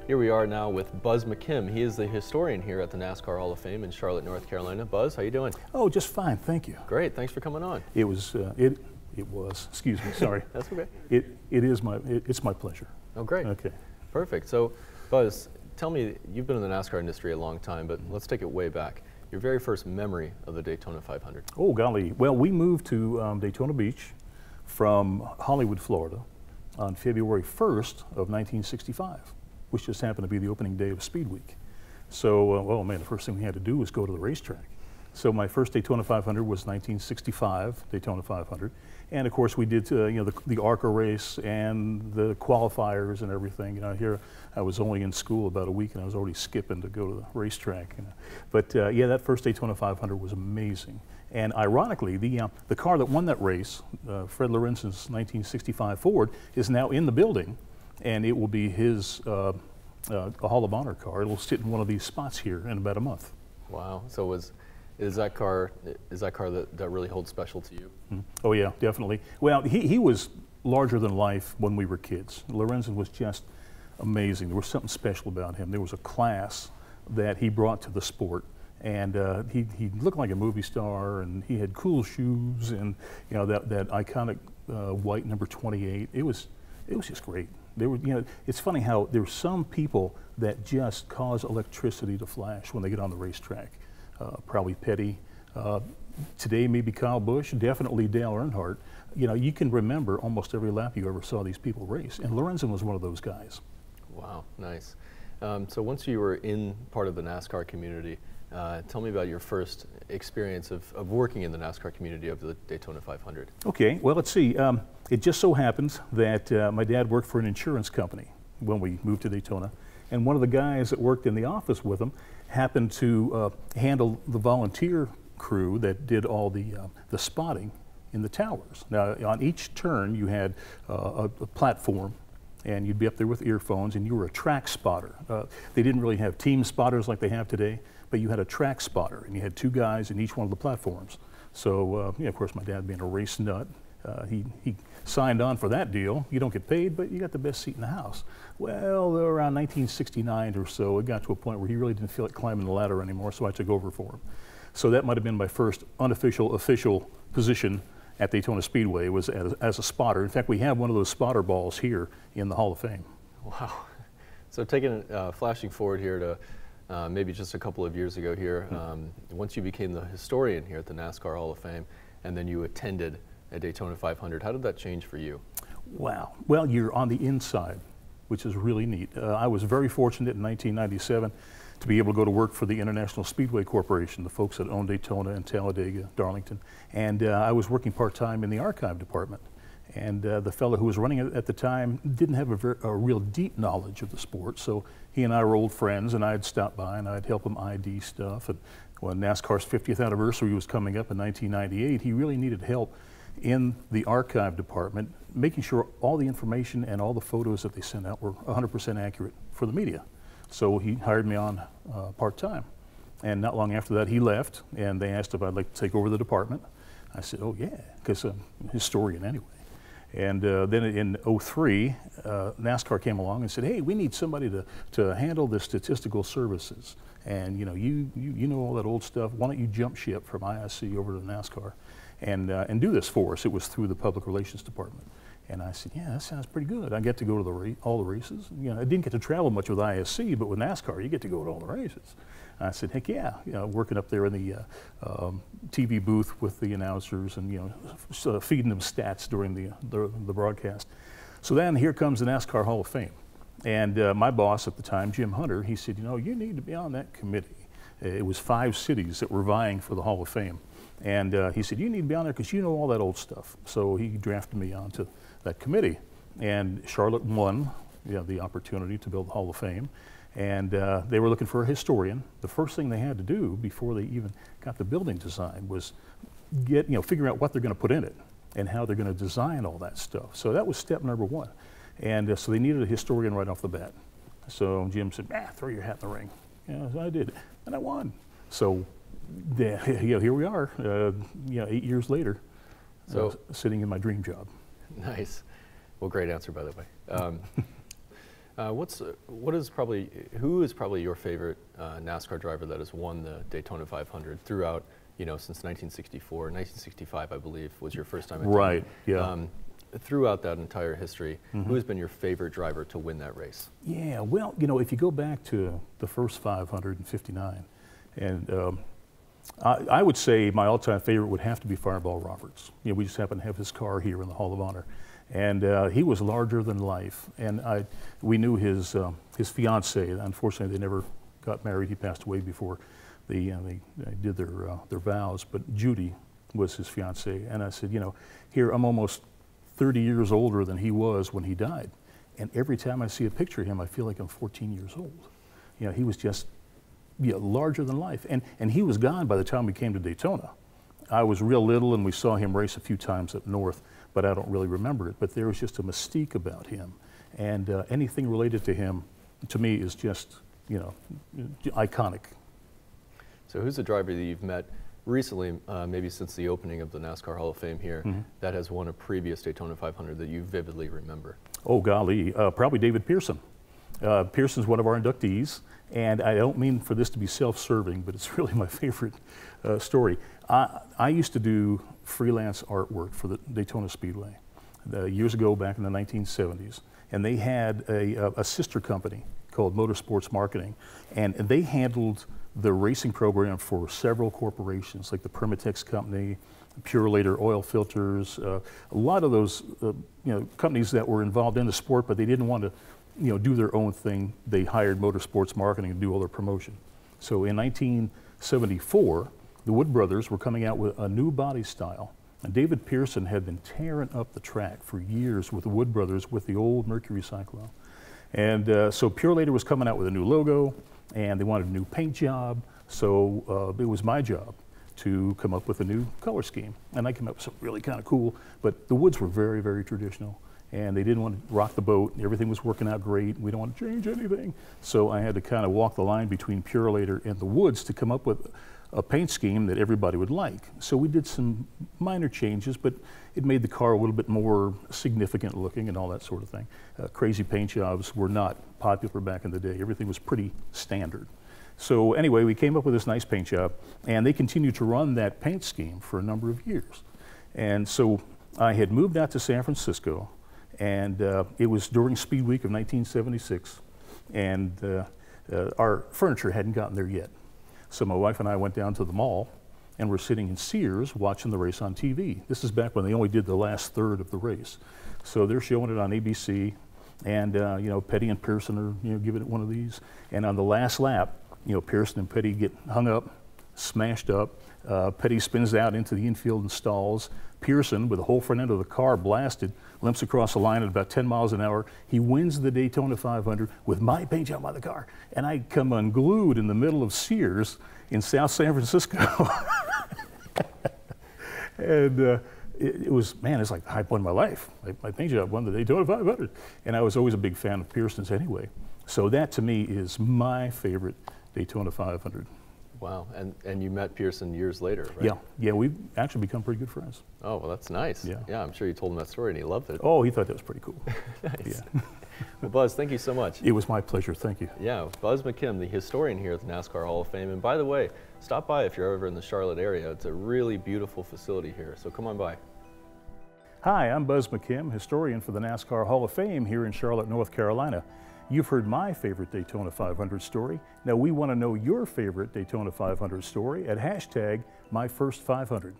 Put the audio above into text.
Here we are now with Buz McKim. He is the historian here at the NASCAR Hall of Fame in Charlotte, North Carolina. Buz, how you doing? Oh, just fine, thank you. Great, thanks for coming on. It was, excuse me, sorry. That's okay. It's my pleasure. Oh, great. Okay. Perfect. So, Buz, tell me, you've been in the NASCAR industry a long time, but let's take it way back. Your very first memory of the Daytona 500. Oh, golly. Well, we moved to Daytona Beach from Hollywood, Florida on February 1st of 1965, which just happened to be the opening day of Speed Week. So, oh man, the first thing we had to do was go to the racetrack. So my first Daytona 500 was 1965 Daytona 500, and of course we did the ARCA race and the qualifiers and everything. You know, here I was only in school about a week and I was already skipping to go to the racetrack. You know. But yeah, that first Daytona 500 was amazing. And ironically, the car that won that race, Fred Lorenzen's 1965 Ford, is now in the building, and it will be his a Hall of Honor car. It'll sit in one of these spots here in about a month. Wow. So is that car that really holds special to you? Mm. Oh yeah, definitely. Well, he was larger than life when we were kids. Lorenzen was just amazing. There was something special about him. There was a class that he brought to the sport. And he looked like a movie star, and he had cool shoes, and you know that iconic white number 28. It was just great. There were, you know, it's funny how there's some people that just cause electricity to flash when they get on the racetrack. Probably Petty. Today maybe Kyle Busch. Definitely Dale Earnhardt. You know, you can remember almost every lap you ever saw these people race, and Lorenzen was one of those guys. Wow, nice. So once you were in part of the NASCAR community, tell me about your first experience of working in the NASCAR community of the Daytona 500. Okay, well, let's see. It just so happens that my dad worked for an insurance company when we moved to Daytona, and one of the guys that worked in the office with him happened to handle the volunteer crew that did all the spotting in the towers. Now, on each turn, you had a platform, and you'd be up there with earphones, and you were a track spotter. They didn't really have team spotters like they have today, but you had a track spotter, and you had two guys in each one of the platforms. So, yeah, of course, my dad being a race nut, he signed on for that deal. You don't get paid, but you got the best seat in the house. Well, around 1969 or so, it got to a point where he really didn't feel like climbing the ladder anymore, so I took over for him. So that might have been my first unofficial, official position at Daytona Speedway, was as a spotter. In fact, we have one of those spotter balls here in the Hall of Fame. Wow. So flashing forward here to maybe just a couple of years ago here, once you became the historian here at the NASCAR Hall of Fame, and then you attended a Daytona 500, how did that change for you? Wow. Well, you're on the inside, which is really neat. I was very fortunate in 1997 to be able to go to work for the International Speedway Corporation, the folks that own Daytona and Talladega, Darlington. And I was working part-time in the archive department. And the fellow who was running it at the time didn't have a real deep knowledge of the sport, so he and I were old friends, and I'd stop by and I'd help him ID stuff. And when NASCAR's 50th anniversary was coming up in 1998, he really needed help in the archive department, making sure all the information and all the photos that they sent out were 100% accurate for the media. So he hired me on part-time. And not long after that, he left, and they asked if I'd like to take over the department. I said, oh yeah, because I'm a historian anyway. And then in '03, NASCAR came along and said, hey, we need somebody to handle the statistical services. And you know, you know all that old stuff. Why don't you jump ship from ISC over to NASCAR and do this for us? It was through the public relations department. And I said, yeah, that sounds pretty good. I get to go to all the races. You know, I didn't get to travel much with ISC, but with NASCAR, you get to go to all the races. I said, heck yeah, you know, working up there in the TV booth with the announcers and, you know, feeding them stats during the broadcast. So then here comes the NASCAR Hall of Fame. And my boss at the time, Jim Hunter, he said, you know, you need to be on that committee. It was 5 cities that were vying for the Hall of Fame. And he said, you need to be on there because you know all that old stuff. So he drafted me onto that committee. And Charlotte won the opportunity to build the Hall of Fame. And they were looking for a historian. The first thing they had to do before they even got the building designed was figure out what they're going to put in it and how they're going to design all that stuff. So that was step number 1. And so they needed a historian right off the bat. So Jim said, throw your hat in the ring. Yeah, so I did, and I won. So here we are, 8 years later, sitting in my dream job. Nice. Well, great answer, by the way. Who is probably your favorite NASCAR driver that has won the Daytona 500 throughout, since 1964, 1965, I believe, was your first time attending. Right, yeah. Throughout that entire history, who has been your favorite driver to win that race? Yeah, well, if you go back to the first 559, and I would say my all-time favorite would have to be Fireball Roberts. We just happen to have his car here in the Hall of Honor. And he was larger than life. And we knew his fiancee. Unfortunately, they never got married. He passed away before they did their vows. But Judy was his fiancee. And I said, here I'm almost 30 years older than he was when he died. And every time I see a picture of him, I feel like I'm 14 years old. He was just larger than life. And he was gone by the time we came to Daytona. I was real little, and we saw him race a few times up north, but I don't really remember it. But there was just a mystique about him. And anything related to him, to me, is just, iconic. So who's a driver that you've met recently, maybe since the opening of the NASCAR Hall of Fame here, that has won a previous Daytona 500 that you vividly remember? Oh, golly, probably David Pearson. Pearson's one of our inductees, and I don't mean for this to be self-serving, but it's really my favorite story. I used to do freelance artwork for the Daytona Speedway years ago, back in the 1970s, and they had a sister company called Motorsports Marketing, and they handled the racing program for several corporations, like the Permatex Company, Purelator Oil Filters, a lot of those companies that were involved in the sport, but they didn't want to do their own thing. They hired Motorsports Marketing to do all their promotion. So in 1974, the Wood brothers were coming out with a new body style, and David Pearson had been tearing up the track for years with the Wood brothers with the old Mercury Cyclone. And so Purelator was coming out with a new logo, and they wanted a new paint job, so it was my job to come up with a new color scheme. And I came up with something really kind of cool, but the Woods were very, very traditional, and they didn't want to rock the boat. Everything was working out great. We don't want to change anything. So I had to kind of walk the line between Purelator and the Woods to come up with a paint scheme that everybody would like. So we did some minor changes, but it made the car a little bit more significant looking and all that sort of thing. Crazy paint jobs were not popular back in the day. Everything was pretty standard. So anyway, we came up with this nice paint job, and they continued to run that paint scheme for a number of years. And so I had moved out to San Francisco, and it was during Speed Week of 1976, and our furniture hadn't gotten there yet. So my wife and I went down to the mall, and we're sitting in Sears watching the race on TV. This is back when they only did the last third of the race. So they're showing it on ABC, and Petty and Pearson are giving it one of these. And on the last lap, Pearson and Petty get hung up, smashed up. Petty spins out into the infield and stalls. Pearson, with the whole front end of the car blasted, limps across the line at about 10 miles an hour. He wins the Daytona 500 with my paint job on the car. And I come unglued in the middle of Sears in South San Francisco. And it was, man, it's like the high point of my life. My paint job won the Daytona 500. And I was always a big fan of Pearson's anyway. So that, to me, is my favorite Daytona 500. Wow, and you met Pearson years later, right? Yeah, we've actually become pretty good friends. Oh, well, that's nice. Yeah, I'm sure you told him that story and he loved it. Oh, he thought that was pretty cool. Nice. Yeah. Well, Buzz, thank you so much. It was my pleasure, thank you. Yeah, Buz McKim, the historian here at the NASCAR Hall of Fame. And by the way, stop by if you're ever in the Charlotte area. It's a really beautiful facility here, so come on by. Hi, I'm Buz McKim, historian for the NASCAR Hall of Fame here in Charlotte, North Carolina. You've heard my favorite Daytona 500 story. Now we want to know your favorite Daytona 500 story at #MyFirst500.